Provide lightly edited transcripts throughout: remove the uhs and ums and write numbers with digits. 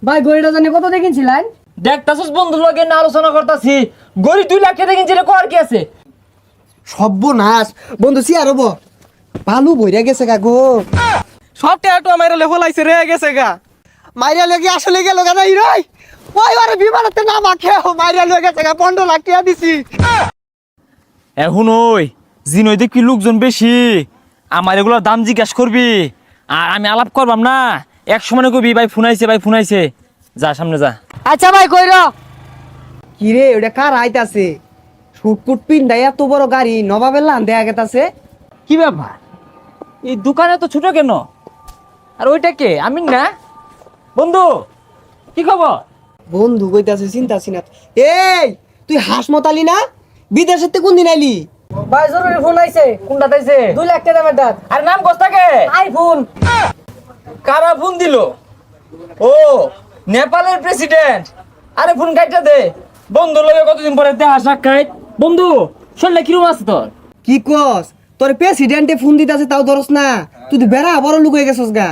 ভাই গড়িটা জানি কত দেখিনছিলেন? দেখতাছস বন্ধুর লগে না আলোচনা করতাছি, গড়ি 2 লাখ টাকা দেখিনছিলে কর কি আছে? সর্বনাশ বন্ধু সিয়ার হবো ভালো বইরা গেছে গা গো। সব টেটো মাইরা লে ফলাইছে রে গেছে গা। মাইরা লেগে আসলে গেল গা নাই রই ওই আরে বিমানতে না মাখে মাইরা লেগে গেছে গা 15 লাখ টাকা দিছি। এখন ওই জিনই দেখি লোকজন বেশি, আমার এগুলোর দাম জিজ্ঞাস করবি আর আমি আলাপ করবাম না। এক সময় কবি ভাই ফোনাইছে যা সামনে যা। আচ্ছা ভাই কইর কি রে ওটা কার আইতাছে? শুটকুট পিন্ডা এত বড় গাড়ি নবাবের লান দেয়া গেতাছে। কি ব্যাপার, এই দোকানে তো ছোট কেন? আর ওইটা কে? আমি না বন্ধু, কি খবর? বন্ধু কইতাছে চিন্তা সিনা। এই তুই হাসমতালি না? বিদেশের তে কোন দিন আইলি? ভাই জরুরি ফোন আইছে। কোনটা তাইছে? 2 লাখ টাকা দামের দাঁত আর নাম কস্তাকে? আইফোন। কারা ফোন দিল? ও নেপালের প্রেসিডেন্ট। আরে ফোন কাটটা দে। বন্ধু লগে কতদিন পরে দেখা সাক্ষাৎ। বন্ধু শরীরে কিরম আছে তোর? কি কস? তোর প্রেসিডেন্টে ফোন দিতাছে তাও ধরস না? তুই তো বেড়া বড় লুক হয়ে গেছস গা।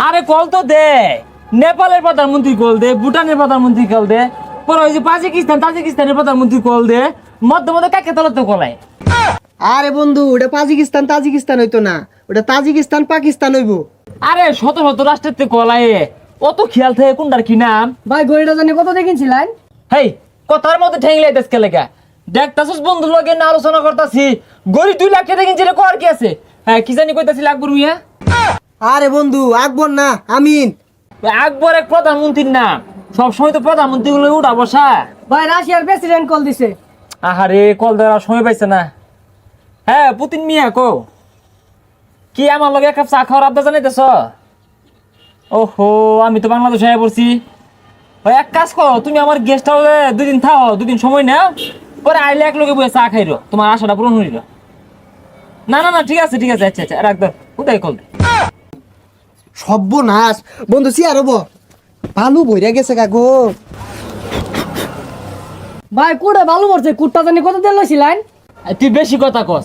আরে কল তো দে। নেপালের প্রধানমন্ত্রী কল দে, ভুটানের প্রধানমন্ত্রী কল দে, পরে ওই যে তাজিকিস্তানের প্রধানমন্ত্রী কল দে, মধ্যে কাকে তলতে কলায়। আরে বন্ধু ওটা তাজিকিস্তান হইতো না, ওটা তাজিকিস্তান পাকিস্তান হইবো। আরে শত রাষ্ট্রের কলায় অত খেয়াল থাকে কোনটার কি নাম। ভাই গড়িটা জানি কত দেখিনছিলেন? হেই কথার মধ্যে ঠেংলে দেশকে লেখা দেখতাছস বন্ধুর লগে না আলোচনা করতাছি, গড়ি 2 লাখ টাকা কিনছিলে কর কি আছে? হ্যাঁ কি জানি কইতাছিল আকবর মিয়া। আরে বন্ধু আকবর না আমিন। আকবর এক প্রধানমন্ত্রীর নাম, সবসময় তো প্রধানমন্ত্রী গুলো উঠা বসা। ভাই রাশিয়ার প্রেসিডেন্ট কল দিছে। আহারে কল দেওয়ার সময় পাইছে না। হ্যাঁ পুতিন মিয়া কো কি আমার লগে এক কাপ চা খাওয়ার আবদা জানাইতেছ? ওহো আমি তো বাংলাদেশে আয়া পড়ছি। ওই এক কাজ করো, তুমি আমার গেস্ট হাউসে 2 দিন থাও, 2 দিন সময় নাও, পরে আইলে এক লগে বসে চা খাইরো, তোমার আশাটা পূরণ হইল। না ঠিক আছে আচ্ছা রাখ দাও, উদয় কল দে। সর্বনাশ বন্ধু সিয়ার হবো ভালো বইরা গেছে গা গো। ভাই কুড়ে ভালো করছে। কুটটা জানি কত দেন লইছিলেন? তুই বেশি কথা কস,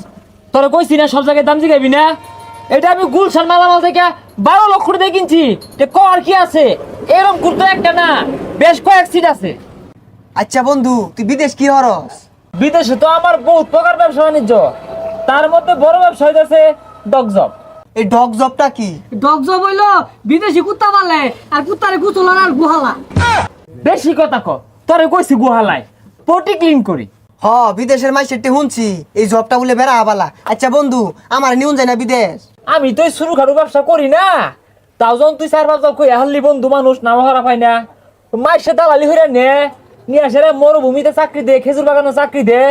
তোরা কইছি না সব জায়গায় দাম জিগাবি না। এটা আমি গুলশান মালামাল থেকে 12 লক্ষ টাকা কিনছি, কর কি আছে? এরকম কুর্তা একটা না, বেশ কয়েক সিট আছে। আচ্ছা বন্ধু তুই বিদেশ কি হরস? বিদেশে তো আমার বহুত প্রকার ব্যবসা বাণিজ্য, তার মধ্যে বড় ব্যবসা হইতেছে ডগজব। এই ডগ জবটা কি? ডগ জব হইলো বিদেশি কুত্তা পালে আর কুত্তারে গুছলার আর গুহালা। বেশি কথা ক, তোরে কইছি গুহালায় পটি ক্লিন করি। হ বিদেশের মাইসেরটি শুনছি এই জবটা বলে বেড়া আবালা। আচ্ছা বন্ধু আমার নিউন যায় না বিদেশ? আমি তো শুরু খাটু ব্যবসা করি না, তাও যখন তুই 4-5 জন কই হাল্লি বন্ধু মানুষ নাম হারা পাই না, মাইসে দালালি হইরা নিয়ে আসে রে মরুভূমিতে চাকরি দে, খেজুর বাগানে চাকরি দে,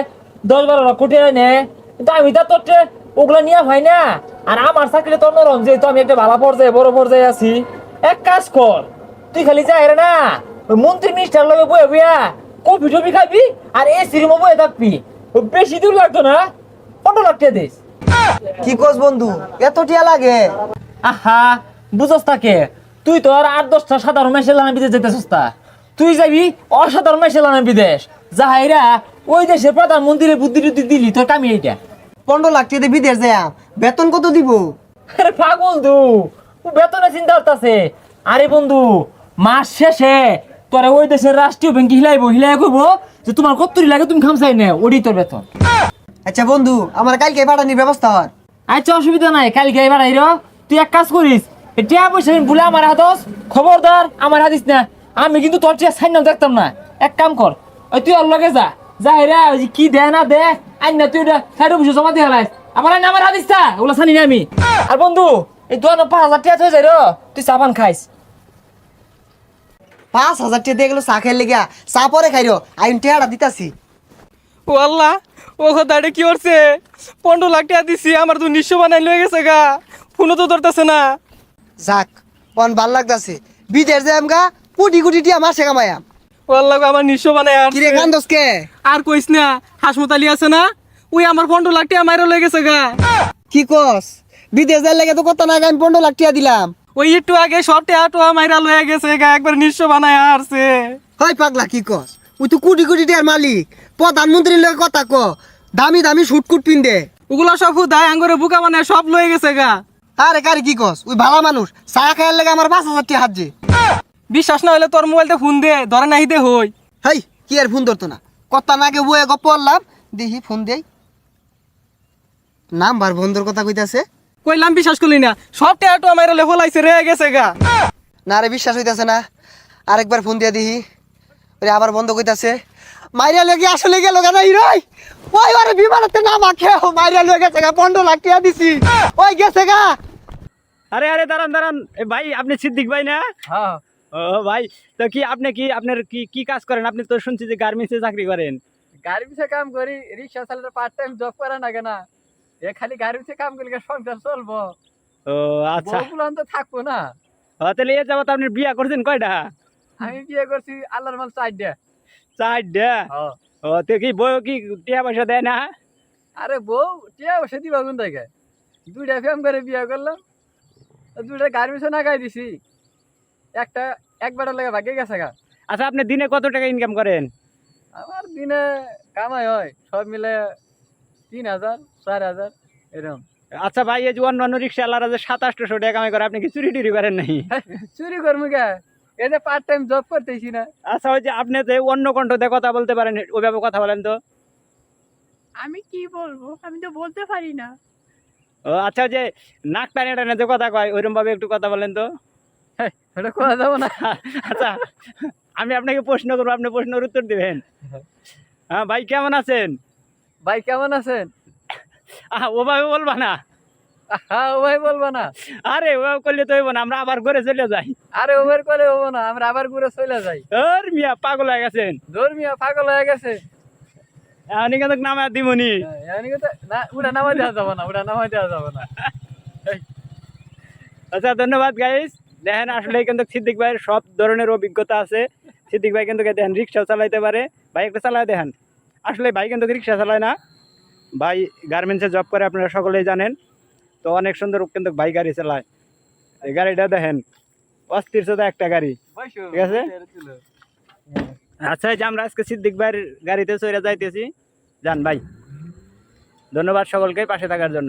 10-12 লাখ কোটি নে। কিন্তু আমি তো তোর ওগুলা নিয়ে হয় না। আর আমার চাকরিটা তোর নরম, যেহেতু আমি একটা ভালো পর্যায়ে বড় পর্যায়ে আছি। এক কাজ কর, তুই খালি যাই না ওই মন্ত্রী মিনিস্টার লগে বয়ে বইয়া কফি টফি খাবি আর এসি রুমে বয়ে থাকবি। বেশি দূর লাগতো না, 15 লাখ টাকা দিস। কি কস বন্ধু এত টিয়া লাগে? আহা বুঝস তাকে, তুই তো আর 8-10টা সাধারণ মেশে লানা বিদেশ যেতে সস্তা, তুই যাবি অসাধারণ মেশে লানা বিদেশ। যাহাইরা ওই দেশের প্রধানমন্ত্রীর বুদ্ধি টুদ্ধি দিলি তোর কামি এইটা। 15 লাখ টাকা দিয়ে বিদেশ যায় বেতন কত দিব? আরে পাগল তু, বেতনে চিন্তা করতেছে। আরে বন্ধু মাস শেষে তোরা ওই দেশের রাষ্ট্রীয় ব্যাংকে হিলাই কইবো যে তোমার কত্তরি লাগে তুমি খামসাই নে, ওডি তোর বেতন। আচ্ছা বন্ধু আমার কালকে পাঠানির ব্যবস্থা হর। আচ্ছা অসুবিধা নাই, কালকে এবার আইরো। তুই এক কাজ করিস, টিয়া পয়সা বলে আমার হাতস, খবরদার আমার হাতিস না। আমি কিন্তু তোর টিয়া সাইন দেখতাম না। এক কাম কর, ওই তুই ওর লগে যা হেরা কি দে না দে আইন না, তুই ওটা সাইড বসে জমা দিয়ে হালাইস। আমার হাতিস তা ওগুলো জানি না আমি। আর বন্ধু এই 5,000 টাকা হয়ে যায় রো, তুই সাবান খাইস। 5,000 টাকা দিয়ে গেলো চা খাই লেগা, চা পরে খাইরো আইন টেহাটা দিতাছি। ও আল্লাহ, ও কথাটা কি করছে? 15 লাখ টাকা দিছি, আমার তো নিঃস্ব বানাই লয়ে গেছে গা। ফোনও তো ধরতেছে না। যাক পন ভাল লাগতাছে, বিদেশ যাই আমগা কোটি কোটি টিয়া মাসে কামায়াম। ও আল্লাহ আমার নিঃস্ব বানাই আর কিরে কান্দসকে? আর কইস না, হাসমতালি আছে না, ওই আমার 15 লাখ টাকা মাইরা লয়ে গেছে গা। কি কস? বিদেশ যাই লাগে তো কত না আমি 15 লাখ টাকা দিলাম। ওই একটু আগে সব টাকা মাইরা লয়ে গেছে গা, একবার নিঃস্ব বানাই আসছে। হয় পাগলা কি কস? ওই তো কোটি কোটি টিয়ার মালিক, প্রধানমন্ত্রীর লগে কথা ক, দামি দামি শুটকুট পিন্দে। ওগুলো সব হুদায় আঙ্গরে বুকা বানায় সব লয়ে গেছে গা। আরে কারি কি কস? ওই ভালো মানুষ চা খাইয়ার লাগে আমার 5,000 টাকা হাত যে। বিশ্বাস না হলে তোর মোবাইলতে ফোন দে ধরে নাহি দে হই হেই কি আর ফোন ধরতো না কথা না গে বয়ে গপ পড়লাম দেখি ফোন দেই নাম্বার বন্ধুর কথা কইতাছে কইলাম বিশ্বাস করলি না সব টেয়াটো আমার লেফলাইছে রে গেছে গা না রে বিশ্বাস হইতাছে না আরেকবার ফোন দিয়া দিহি ওরে আবার বন্ধ কইতাছে মাইরা লেগে আসলে গেল কেন রই ওই আরে বিমানতে না মাখে মাইরা লয়ে গেছে গা 15 লাখ টাকা দিছি ওই গেছে গা আরে আরে দাঁড়ান দাঁড়ান এ ভাই আপনি সিদ্দিক ভাই না হ্যাঁ ও ভাই তো কি আপনি কি আপনার কি কি কাজ করেন আপনি তো শুনছি যে গার্মেন্টসে চাকরি করেন গার্মেন্টসে কাম করি রিক্সা চালাতে পার্ট টাইম জব করে না কেনা এ খালি গার্মেন্টসে কাম করলে সংসার চলবো ও আচ্ছা বউগুলো তো থাকবো না ও, তাহলে এ যাবত আপনি বিয়া করছেন কয়টা আমি বিয়ে করছি আল্লাহর মাল 4টা চারটা ও তো কি বউ কি টিয়া পয়সা দেয় না আরে বউ টিয়া বসে দিবা কোন থেকে 2টা ফেম করে বিয়ে করলাম 2টা গার্মেন্টসে না গাই দিছি একটা একবার লাগে ভাগে গেছে গা আচ্ছা আপনি দিনে কত টাকা ইনকাম করেন আমার দিনে কামাই হয় সব মিলে 3000 4000 এরকম আচ্ছা ভাই এই যে অন্যান্য রিক্সাওয়ালারা যে 2700 টাকা কামাই করে আপনি কি চুরি টুরি করেন নাই চুরি করবো কে এই যে পার্ট টাইম জব করতেছি না আচ্ছা ওই যে আপনি যে অন্য কণ্ঠ দিয়ে কথা বলতে পারেন ওইভাবে কথা বলেন তো আমি কি বলবো আমি তো বলতে পারি না ও আচ্ছা ওই যে নাক টানে টানে যে কথা কয় ওইরকম ভাবে একটু কথা বলেন তো এটা করা যাবো না আচ্ছা আমি আপনাকে প্রশ্ন করবো আপনি প্রশ্নের উত্তর দিবেন হ্যাঁ ভাই কেমন আছেন ভাই কেমন আছেন ওভাবে বলবা না হ্যাঁ ও ভাই বলবো না আরে ওভাবে করলে তো হইব না আমরা আবার ঘরে চলে যাই আরে ওভার করে হবো না আমরা আবার ঘুরে চলে যাই ওর মিয়া পাগল হয়ে গেছেন ধর্মীয় পাগল হয়ে গেছে আমি কিন্তু নামা দিমনি এমনি কথা না ওটা নামাই দেওয়া যাবো না ওটা নামাই দেওয়া যাবো না আচ্ছা ধন্যবাদ গাইস দেখেন আসলে কিন্তু সিদ্দিক ভাইয়ের সব ধরনের অভিজ্ঞতা আছে সিদ্দিক ভাই কিন্তু দেখেন রিক্সা চালাইতে পারে ভাই একটু চালায় দেখেন আসলে ভাই কিন্তু রিক্সা চালায় না ভাই গার্মেন্টসে জব করে আপনারা সকলেই জানেন তো অনেক সুন্দর কিন্তু ভাই গাড়ি চালায় এই গাড়িটা দেখেন অস্থির শুধু একটা গাড়ি ঠিক আছে আচ্ছা এই যে আমরা আজকে সিদ্দিক ভাইয়ের গাড়িতে চড়ে যাইতেছি যান ভাই ধন্যবাদ সকলকে পাশে থাকার জন্য